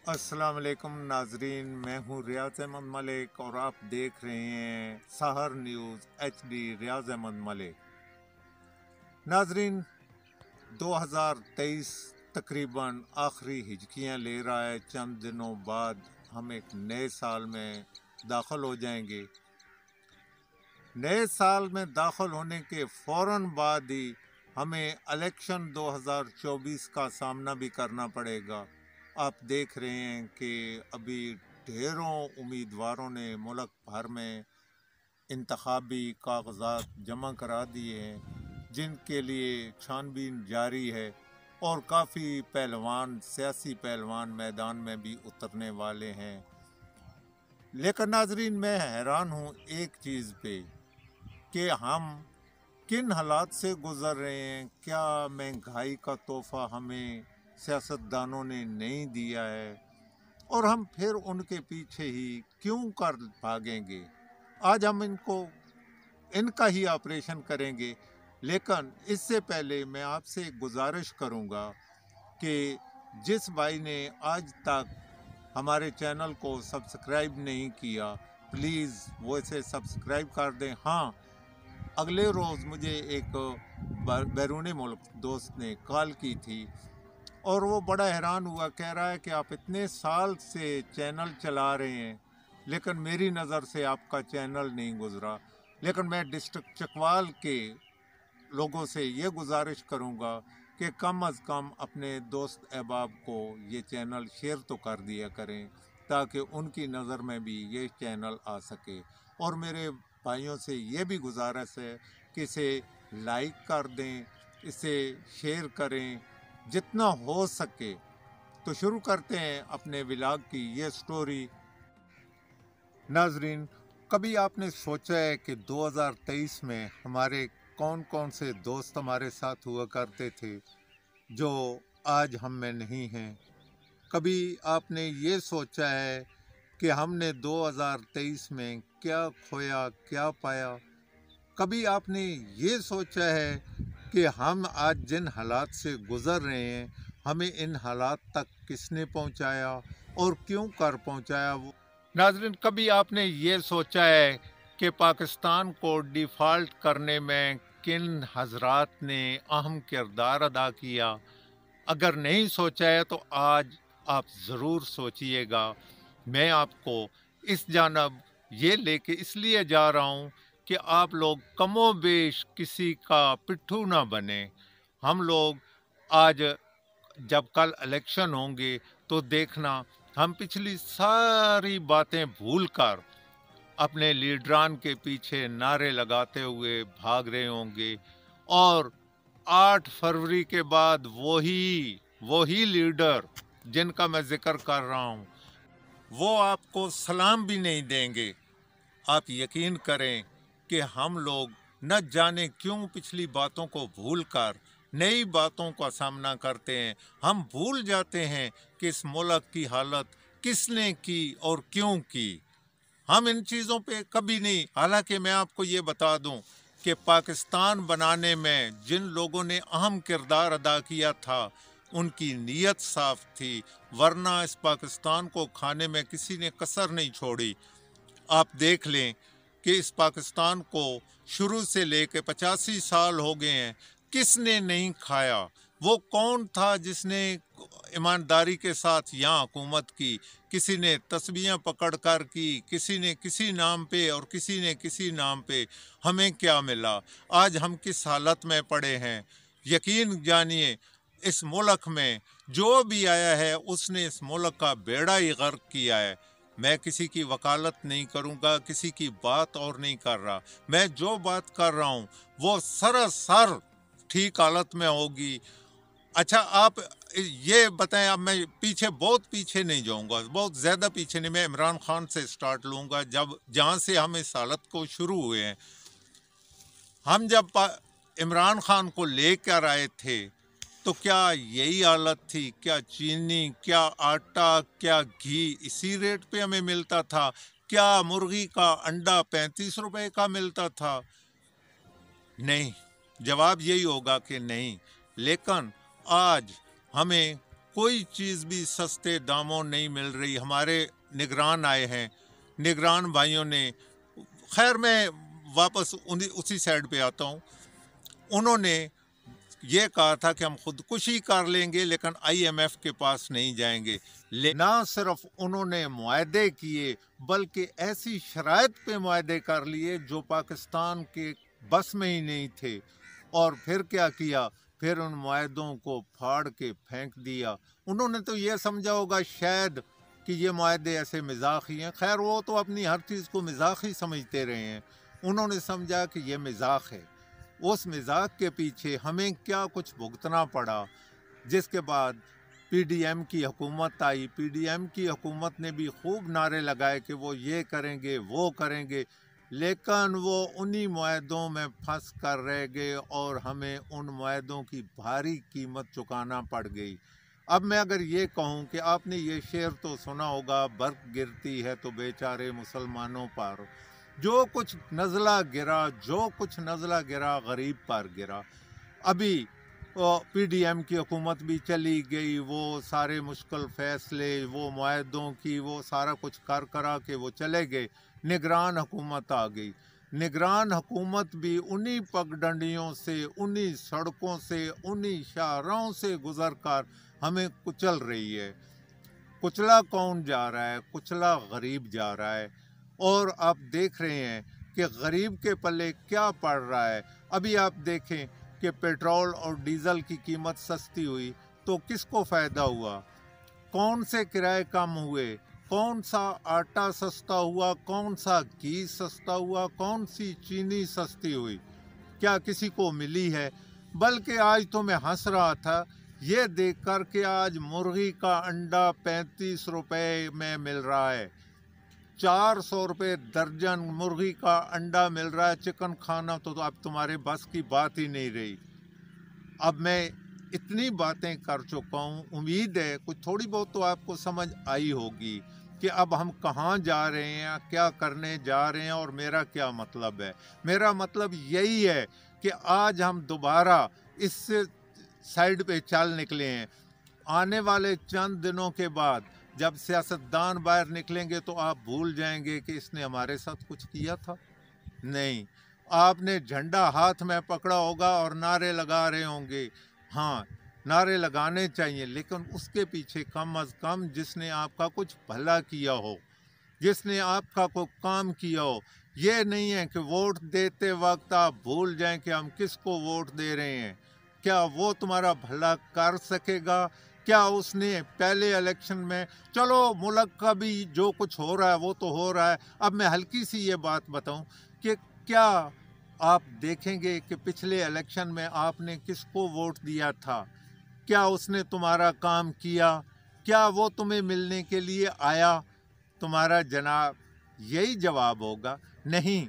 अस्सलाम वालेकुम नाजरीन, मैं हूँ रियाज अहमद मलिक और आप देख रहे हैं सहर न्यूज़ HD रियाज अहमद मलिक। नाजरीन, 2023 तकरीबन आखिरी हिजकियाँ ले रहा है। चंद दिनों बाद हम एक नए साल में दाखिल हो जाएंगे। नए साल में दाखिल होने के फ़ौरन बाद ही हमें इलेक्शन 2024 का सामना भी करना पड़ेगा। आप देख रहे हैं कि अभी ढेरों उम्मीदवारों ने मुल्क भर में इंतखाबी कागजात जमा करा दिए हैं, जिनके लिए छानबीन जारी है और काफ़ी पहलवान, सियासी पहलवान मैदान में भी उतरने वाले हैं। लेकिन नाजरीन, मैं हैरान हूँ एक चीज़ पे कि हम किन हालात से गुज़र रहे हैं। क्या महंगाई का तोहफ़ा हमें सियासतदानों ने नहीं दिया है और हम फिर उनके पीछे ही क्यों कर भागेंगे। आज हम इनका ही ऑपरेशन करेंगे। लेकिन इससे पहले मैं आपसे एक गुजारिश करूंगा कि जिस भाई ने आज तक हमारे चैनल को सब्सक्राइब नहीं किया, प्लीज़ वो इसे सब्सक्राइब कर दें। हाँ, अगले रोज़ मुझे एक बैरून मुल्क दोस्त ने कॉल की थी और वो बड़ा हैरान हुआ। कह रहा है कि आप इतने साल से चैनल चला रहे हैं लेकिन मेरी नज़र से आपका चैनल नहीं गुजरा। लेकिन मैं डिस्ट्रिक्ट चकवाल के लोगों से ये गुजारिश करूँगा कि कम अज़ कम अपने दोस्त अहबाब को ये चैनल शेयर तो कर दिया करें ताकि उनकी नज़र में भी ये चैनल आ सके। और मेरे भाइयों से ये भी गुजारिश है कि इसे लाइक कर दें, इसे शेयर करें जितना हो सके। तो शुरू करते हैं अपने व्लॉग की ये स्टोरी। नाजरीन, कभी आपने सोचा है कि 2023 में हमारे कौन कौन से दोस्त हमारे साथ हुआ करते थे जो आज हम में नहीं हैं। कभी आपने ये सोचा है कि हमने 2023 में क्या खोया क्या पाया। कभी आपने ये सोचा है कि हम आज जिन हालात से गुज़र रहे हैं हमें इन हालात तक किसने पहुंचाया और क्यों कर पहुंचाया। वो नाज़रीन, कभी आपने ये सोचा है कि पाकिस्तान को डिफ़ॉल्ट करने में किन हजरात ने अहम किरदार अदा किया। अगर नहीं सोचा है तो आज आप ज़रूर सोचिएगा। मैं आपको इस जानब ये लेके इसलिए जा रहा हूँ कि आप लोग कमोबेश किसी का पिट्ठू ना बने। हम लोग आज जब कल इलेक्शन होंगे तो देखना हम पिछली सारी बातें भूलकर अपने लीडरान के पीछे नारे लगाते हुए भाग रहे होंगे और 8 फरवरी के बाद वही लीडर जिनका मैं जिक्र कर रहा हूँ वो आपको सलाम भी नहीं देंगे। आप यकीन करें कि हम लोग न जाने क्यों पिछली बातों को भूलकर नई बातों का सामना करते हैं। हम भूल जाते हैं कि इस मुल्क की हालत किसने की और क्यों की। हम इन चीज़ों पे कभी नहीं। हालांकि मैं आपको ये बता दूं कि पाकिस्तान बनाने में जिन लोगों ने अहम किरदार अदा किया था उनकी नीयत साफ थी, वरना इस पाकिस्तान को खाने में किसी ने कसर नहीं छोड़ी। आप देख लें कि इस पाकिस्तान को शुरू से लेकर 85 साल हो गए हैं, किसने नहीं खाया। वो कौन था जिसने ईमानदारी के साथ यहाँ हुकूमत की। किसी ने तस्बीहां पकड़ कर की, किसी ने किसी नाम पे और किसी ने किसी नाम पे। हमें क्या मिला? आज हम किस हालत में पड़े हैं। यकीन जानिए, इस मुल्क में जो भी आया है उसने इस मुल्क का बेड़ा ही गर्क किया है। मैं किसी की वकालत नहीं करूंगा, किसी की बात और नहीं कर रहा। मैं जो बात कर रहा हूं वो सरासर ठीक हालत में होगी। अच्छा, आप ये बताएं। अब मैं बहुत पीछे नहीं जाऊंगा, बहुत ज़्यादा पीछे नहीं। मैं इमरान खान से स्टार्ट लूंगा, जहां से हम इस हालत को शुरू हुए हैं। हम जब इमरान खान को लेकर आए थे तो क्या यही हालत थी? क्या चीनी, क्या आटा, क्या घी इसी रेट पे हमें मिलता था? क्या मुर्गी का अंडा 35 रुपए का मिलता था? नहीं, जवाब यही होगा कि नहीं। लेकिन आज हमें कोई चीज़ भी सस्ते दामों नहीं मिल रही। हमारे निगरान आए हैं, निगरान भाइयों ने, खैर मैं वापस उसी साइड पे आता हूँ। उन्होंने ये कहा था कि हम खुदकुशी कर लेंगे लेकिन आईएमएफ के पास नहीं जाएंगे। ना सिर्फ उन्होंने मुआहदे किए बल्कि ऐसी शराइत पे मुआहदे कर लिए जो पाकिस्तान के बस में ही नहीं थे। और फिर क्या किया, फिर उन मुआहदों को फाड़ के फेंक दिया। उन्होंने तो ये समझा होगा शायद कि ये मुआहदे ऐसे मजाक ही हैं। खैर वो तो अपनी हर चीज़ को मजाक ही समझते रहे हैं। उन्होंने समझा कि ये मजाक है। उस मजाक के पीछे हमें क्या कुछ भुगतना पड़ा, जिसके बाद पीडीएम की हुकूमत आई। पीडीएम की हुकूमत ने भी खूब नारे लगाए कि वो ये करेंगे वो करेंगे, लेकिन वो उन्हीं मुआहदों में फंस कर रह गए और हमें उन मुआहदों की भारी कीमत चुकाना पड़ गई। अब मैं अगर ये कहूँ कि आपने ये शेर तो सुना होगा, बर्फ गिरती है तो बेचारे मुसलमानों पर, जो कुछ नज़ला गिरा, जो कुछ नज़ला गिरा गरीब पर गिरा। अभी पीडीएम की हुकूमत भी चली गई, वो सारे मुश्किल फ़ैसले, वो मुआहदों की, वो सारा कुछ कर करा के वो चले गए। निगरान हुकूमत आ गई। निगरान हुकूमत भी उन्हीं पगडंडियों से, उन्हीं सड़कों से, उन्हीं शाहराहों से गुजर कर हमें कुचल रही है। कुचला कौन जा रहा है? कुचला गरीब जा रहा है। और आप देख रहे हैं कि गरीब के पल्ले क्या पड़ रहा है। अभी आप देखें कि पेट्रोल और डीज़ल की कीमत सस्ती हुई तो किसको फ़ायदा हुआ? कौन से किराए कम हुए? कौन सा आटा सस्ता हुआ? कौन सा घी सस्ता हुआ? कौन सी चीनी सस्ती हुई? क्या किसी को मिली है? बल्कि आज तो मैं हंस रहा था ये देख कर कि आज मुर्गी का अंडा 35 रुपए में मिल रहा है। 400 रुपये दर्जन मुर्गी का अंडा मिल रहा है। चिकन खाना तो अब तुम्हारे बस की बात ही नहीं रही। अब मैं इतनी बातें कर चुका हूँ, उम्मीद है कुछ थोड़ी बहुत तो आपको समझ आई होगी कि अब हम कहाँ जा रहे हैं, क्या करने जा रहे हैं और मेरा क्या मतलब है। मेरा मतलब यही है कि आज हम दोबारा इस साइड पे चल निकले हैं। आने वाले चंद दिनों के बाद जब सियासतदान बाहर निकलेंगे तो आप भूल जाएंगे कि इसने हमारे साथ कुछ किया था। नहीं, आपने झंडा हाथ में पकड़ा होगा और नारे लगा रहे होंगे। हाँ, नारे लगाने चाहिए, लेकिन उसके पीछे कम अज़ कम जिसने आपका कुछ भला किया हो, जिसने आपका कोई काम किया हो। ये नहीं है कि वोट देते वक्त आप भूल जाएं कि हम किसको वोट दे रहे हैं। क्या वो तुम्हारा भला कर सकेगा? क्या उसने पहले इलेक्शन में, चलो मुल्क का भी जो कुछ हो रहा है वो तो हो रहा है। अब मैं हल्की सी ये बात बताऊं कि क्या आप देखेंगे कि पिछले इलेक्शन में आपने किसको वोट दिया था? क्या उसने तुम्हारा काम किया? क्या वो तुम्हें मिलने के लिए आया? तुम्हारा जनाब यही जवाब होगा, नहीं।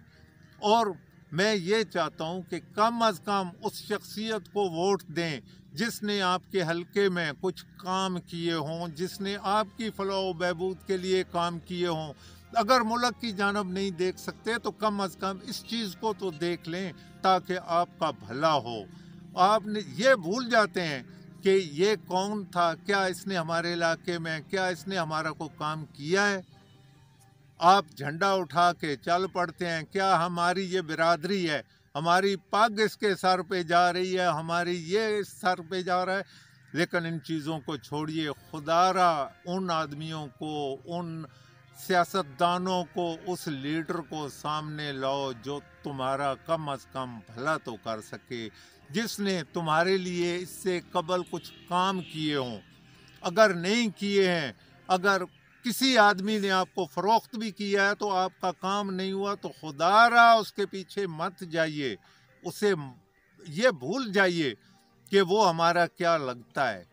और मैं ये चाहता हूँ कि कम अज़ कम उस शख्सियत को वोट दें जिसने आपके हलके में कुछ काम किए हों, जिसने आपकी फलाह व बहबूद के लिए काम किए हों। अगर मुल्क की जानब नहीं देख सकते तो कम अज़ कम इस चीज़ को तो देख लें ताकि आपका भला हो। आपने ये भूल जाते हैं कि ये कौन था, क्या इसने हमारे इलाके में, क्या इसने हमारा कोई काम किया है। आप झंडा उठा के चल पड़ते हैं। क्या हमारी ये बिरादरी है, हमारी पग इसके सर पे जा रही है, हमारी ये इस सर पे जा रहा है। लेकिन इन चीज़ों को छोड़िए, खुदारा उन आदमियों को, उन सियासतदानों को, उस लीडर को सामने लाओ जो तुम्हारा कम अज़ कम भला तो कर सके, जिसने तुम्हारे लिए इससे कबल कुछ काम किए हों। अगर नहीं किए हैं, अगर किसी आदमी ने आपको फ़रोख्त भी किया है तो आपका काम नहीं हुआ तो खुदारा उसके पीछे मत जाइए। उसे ये भूल जाइए कि वो हमारा क्या लगता है।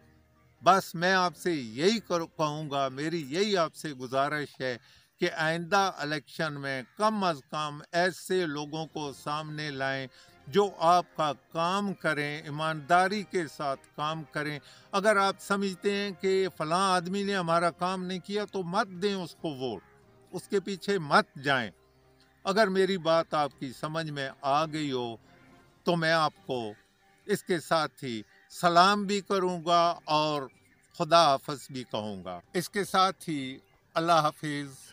बस मैं आपसे यही कहूँगा, मेरी यही आपसे गुजारिश है कि आइंदा इलेक्शन में कम अज़ कम ऐसे लोगों को सामने लाएं जो आपका काम करें, ईमानदारी के साथ काम करें। अगर आप समझते हैं कि फ़लाँ आदमी ने हमारा काम नहीं किया तो मत दें उसको वोट, उसके पीछे मत जाएं। अगर मेरी बात आपकी समझ में आ गई हो तो मैं आपको इसके साथ ही सलाम भी करूंगा और خدا حافظ بھی کہوں گا۔ اس کے ساتھ ہی اللہ حافظ۔